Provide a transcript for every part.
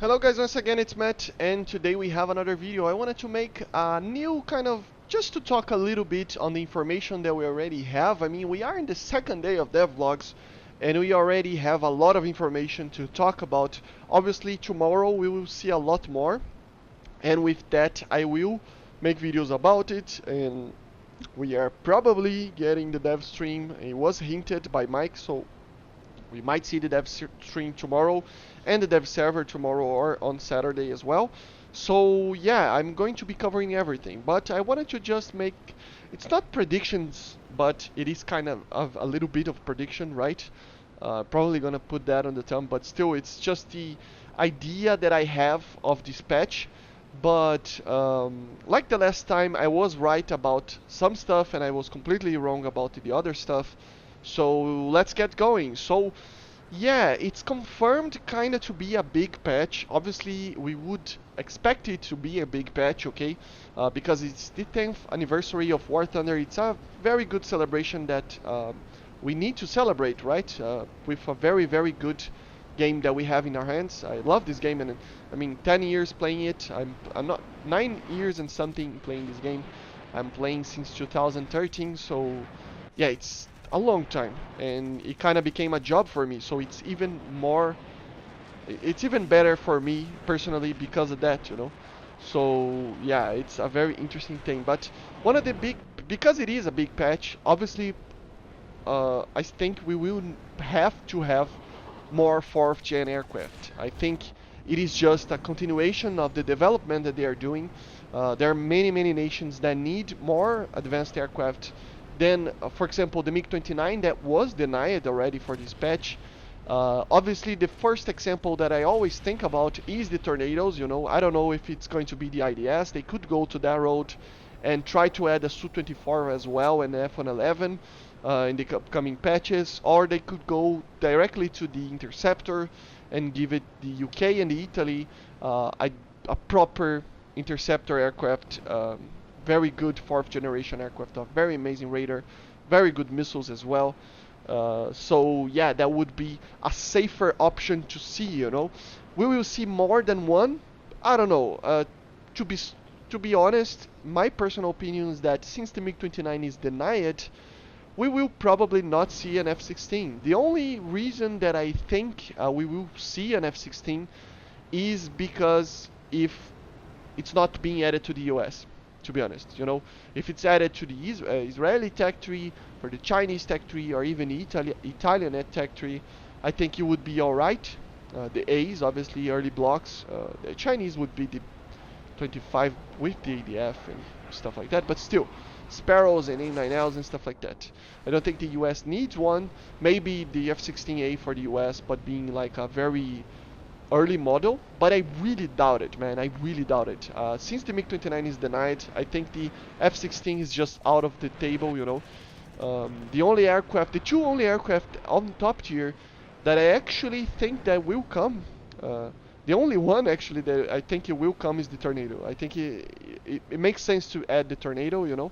Hello guys, once again it's Matt, and today we have another video. I wanted to make a new kind of, just to talk a little bit on the information that we already have. I mean, we are in the second day of devlogs, and we already have a lot of information to talk about. Obviously tomorrow we will see a lot more, and with that I will make videos about it, and we are probably getting the dev stream. It was hinted by Mike, so we might see the dev stream tomorrow and the dev server tomorrow or on Saturday as well. So yeah, I'm going to be covering everything, but I wanted to just make, it's not predictions, but it is kind of a little bit of prediction, right? Probably gonna put that on the thumb, but still it's just the idea that I have of this patch. But like the last time, I was right about some stuff and I was completely wrong about the other stuff. So let's get going. So yeah, it's confirmed kind of to be a big patch. Obviously, we would expect it to be a big patch, okay? Because it's the 10th anniversary of War Thunder. It's a very good celebration that we need to celebrate, right? With a very, very good game that we have in our hands. I love this game, and I mean, 10 years playing it. I'm not 9 years and something playing this game. I'm playing since 2013, so yeah, it's a long time, and it kind of became a job for me. So it's even more, it's even better for me personally because of that, you know. So yeah, it's a very interesting thing. But one of the big, because it is a big patch, obviously, I think we will have to have more 4th gen aircraft. I think it is just a continuation of the development that they are doing. There are many nations that need more advanced aircraft than, for example, the Mig-29 that was denied already for this patch. Obviously, the first example that I always think about is the Tornadoes. You know, I don't know if it's going to be the IDS. They could go to that road and try to add a Su-24 as well and F-111 in the upcoming patches, or they could go directly to the Interceptor and give it the UK and the Italy a proper Interceptor aircraft. Very good 4th generation aircraft, a very amazing radar, very good missiles as well. So yeah, that would be a safer option to see, you know. We will see more than one. I don't know. To be to be honest, my personal opinion is that since the Mig-29 is denied, we will probably not see an F-16. The only reason that I think we will see an F-16 is because if it's not being added to the US, to be honest. You know, if it's added to the Israeli tech tree, or the Chinese tech tree, or even the Italian tech tree, I think it would be alright. The A's, obviously, early blocks. The Chinese would be the 25 with the ADF and stuff like that, but still, Sparrows and A9Ls and stuff like that. I don't think the US needs one. Maybe the F-16A for the US, but being like a very early model, but I really doubt it, man. I really doubt it. Since the Mig-29 is denied, I think the F-16 is just out of the table, you know. The only aircraft, the two only aircraft on top tier that I actually think that will come, the only one actually that I think it will come is the Tornado. I think it makes sense to add the Tornado, you know.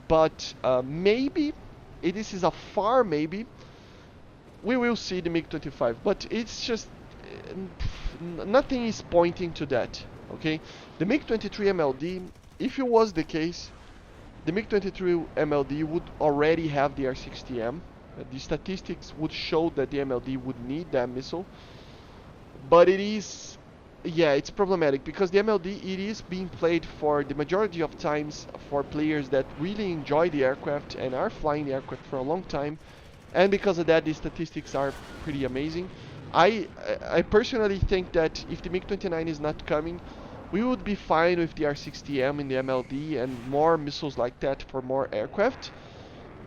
But maybe, this is a far maybe, we will see the MiG-25, but it's just nothing is pointing to that. Okay, the MiG-23 Mld, if it was the case, the MiG-23 Mld would already have the R-60M. The statistics would show that the Mld would need that missile, but it is, yeah, it's problematic because the MLD, it is being played for the majority of times for players that really enjoy the aircraft and are flying the aircraft for a long time, and because of that the statistics are pretty amazing. I personally think that if the MiG-29 is not coming, we would be fine with the R-60M in the MLD and more missiles like that for more aircraft,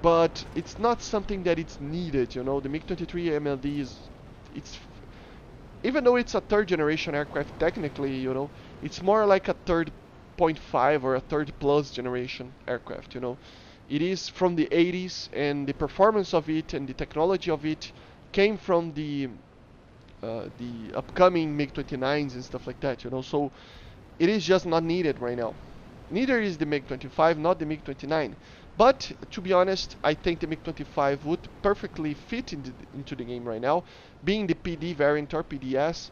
but it's not something that it's needed, you know. The MiG-23 MLD is, it's, even though it's a 3rd generation aircraft technically, you know, it's more like a 3.5 or a 3rd plus generation aircraft, you know. It is from the 80s, and the performance of it and the technology of it came from the upcoming MiG-29s and stuff like that, you know. So it is just not needed right now. Neither is the MiG-25, not the MiG-29. But to be honest, I think the MiG-25 would perfectly fit into the game right now, being the PD variant or PDS.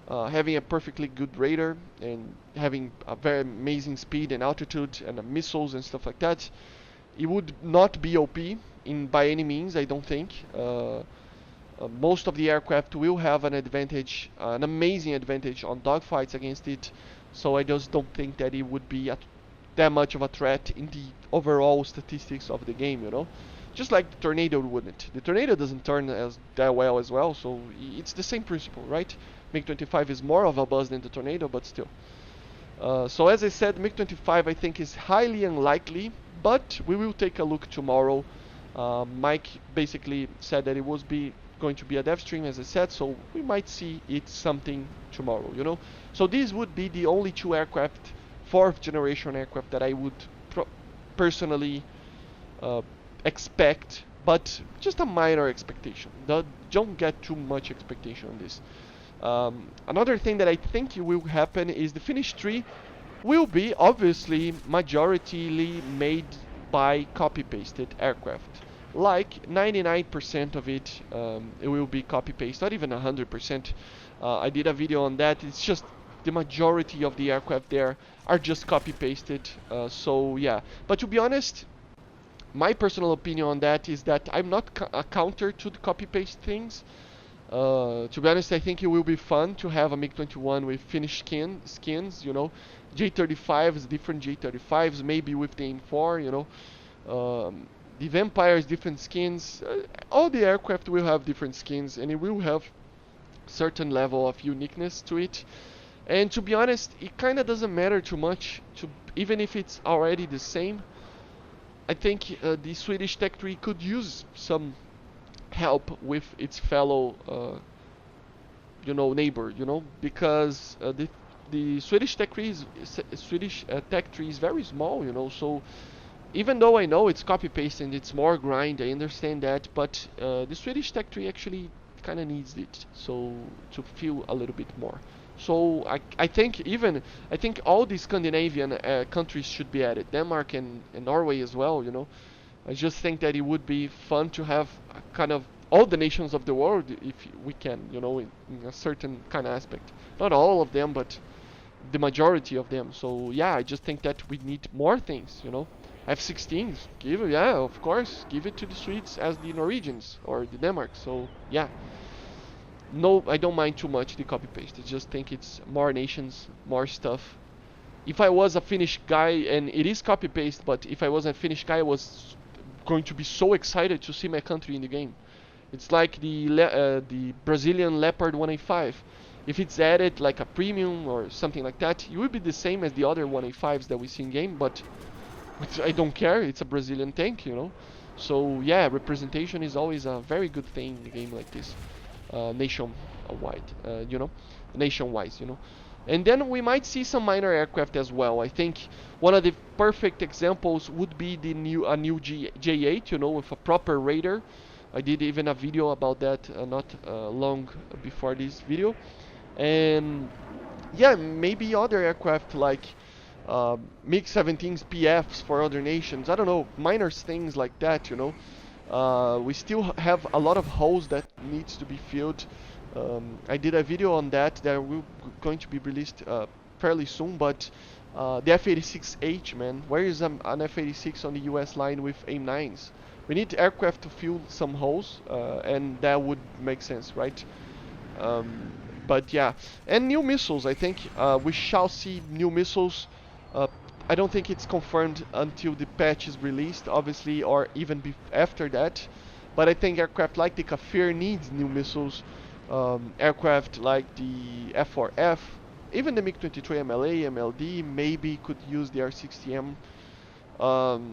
having a perfectly good radar and having a very amazing speed and altitude and missiles and stuff like that, it would not be OP in by any means, I don't think. Most of the aircraft will have an advantage, an amazing advantage on dogfights against it, so I just don't think that it would be that much of a threat in the overall statistics of the game, you know? Just like the Tornado wouldn't. The Tornado doesn't turn as that well as well, so it's the same principle, right? Mig-25 is more of a buzz than the Tornado, but still. So as I said, Mig-25 I think is highly unlikely, but we will take a look tomorrow. Mike basically said that it was going to be a dev stream, as I said, so we might see it something tomorrow, you know. So these would be the only two aircraft, fourth generation aircraft, that I would personally expect, but just a minor expectation. Don't get too much expectation on this. Another thing that I think will happen is the Finish tree will be obviously majoritarily made by copy-pasted aircraft. Like 99% of it, it will be copy-paste, not even 100%. I did a video on that. It's just the majority of the aircraft there are just copy-pasted. So yeah, but to be honest, my personal opinion on that is that I'm not a counter to the copy-paste things. To be honest, I think it will be fun to have a MiG-21 with finished skins, you know, J-35s, different J-35s, maybe with the AIM-4, you know. The Vampires, different skins. All the aircraft will have different skins, and it will have certain level of uniqueness to it. And to be honest, it kind of doesn't matter too much, even if it's already the same. I think the Swedish tech tree could use some help with its fellow, you know, neighbor, you know, because the Swedish tech tree is very small, you know. So even though I know it's copy paste and it's more grind, I understand that, but the Swedish tech tree actually kind of needs it, so to feel a little bit more. So I think all the Scandinavian countries should be added, Denmark and Norway as well, you know. I just think that it would be fun to have kind of all the nations of the world, if we can, you know, in a certain kind of aspect. Not all of them, but the majority of them. So yeah, I just think that we need more things, you know. F-16s, yeah, of course, give it to the Swedes as the Norwegians or the Denmark. So yeah, no, I don't mind too much the copy paste. I just think it's more nations, more stuff. If I was a Finnish guy, and it is copy paste, but if I was a Finnish guy, I was going to be so excited to see my country in the game. It's like the Brazilian Leopard 185. If it's added like a premium or something like that, it would be the same as the other 185s that we see in game, but I don't care. It's a Brazilian tank, you know. So yeah, representation is always a very good thing in a game like this, nationwide, you know, nation-wise, you know. And then we might see some minor aircraft as well. I think one of the perfect examples would be the new J8, you know, with a proper radar. I did even a video about that not long before this video. And yeah, maybe other aircraft like MiG-17's PFs for other nations. I don't know, minor things like that, you know. We still have a lot of holes that needs to be filled. I did a video on that will going to be released fairly soon, but the F-86H, man, where is an F-86 on the US line with AIM-9s? We need aircraft to fill some holes, and that would make sense, right? But yeah, and new missiles, I think we shall see new missiles. I don't think it's confirmed until the patch is released, obviously, or even after that. But I think aircraft like the Kafir needs new missiles. Aircraft like the F4F, even the Mig-23 Mld maybe could use the R60M.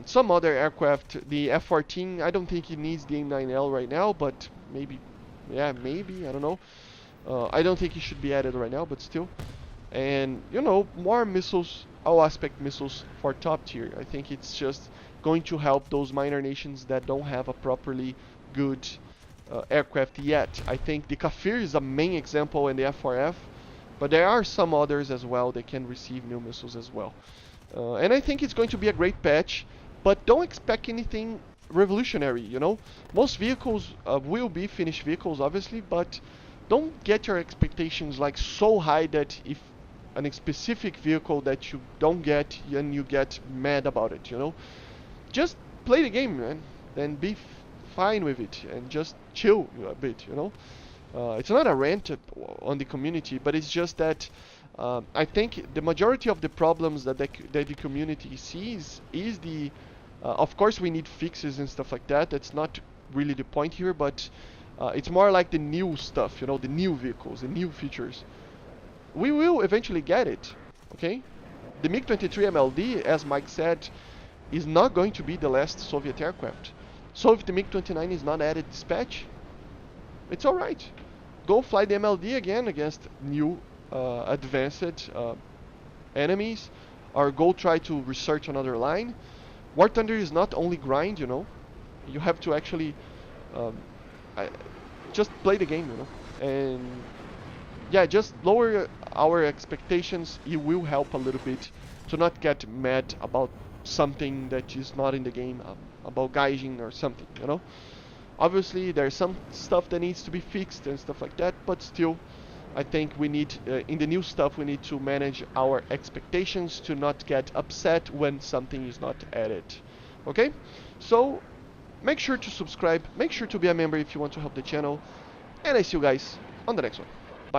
Some other aircraft, the F-14, I don't think it needs the AIM-9L right now, but maybe, yeah, maybe, I don't know. I don't think it should be added right now, but still. And, you know, more missiles, all aspect missiles for top tier. I think it's just going to help those minor nations that don't have a properly good aircraft yet. I think the Kafir is a main example in the F4F, but there are some others as well that can receive new missiles as well. And I think it's going to be a great patch, but don't expect anything revolutionary, you know. Most vehicles will be finished vehicles, obviously, but don't get your expectations like so high that if a specific vehicle that you don't get and you get mad about it, you know. Just play the game, man, and be fine with it and just chill a bit, you know. It's not a rant on the community, but it's just that I think the majority of the problems that the community sees is the of course we need fixes and stuff like that. That's not really the point here, but it's more like the new stuff, you know, the new vehicles, the new features. We will eventually get it, okay? The Mig-23 Mld, as Mike said, is not going to be the last Soviet aircraft. So if the MiG-29 is not added this patch, it's alright. Go fly the MLD again against new advanced enemies, or go try to research another line. War Thunder is not only grind, you know. You have to actually um, just play the game, you know. And yeah, just lower our expectations. It will help a little bit to not get mad about something that is not in the game, about gaijin or something, you know. Obviously, there's some stuff that needs to be fixed and stuff like that, but still, I think we need, in the new stuff, we need to manage our expectations to not get upset when something is not added. Okay? So, make sure to subscribe, make sure to be a member if you want to help the channel, and I see you guys on the next one.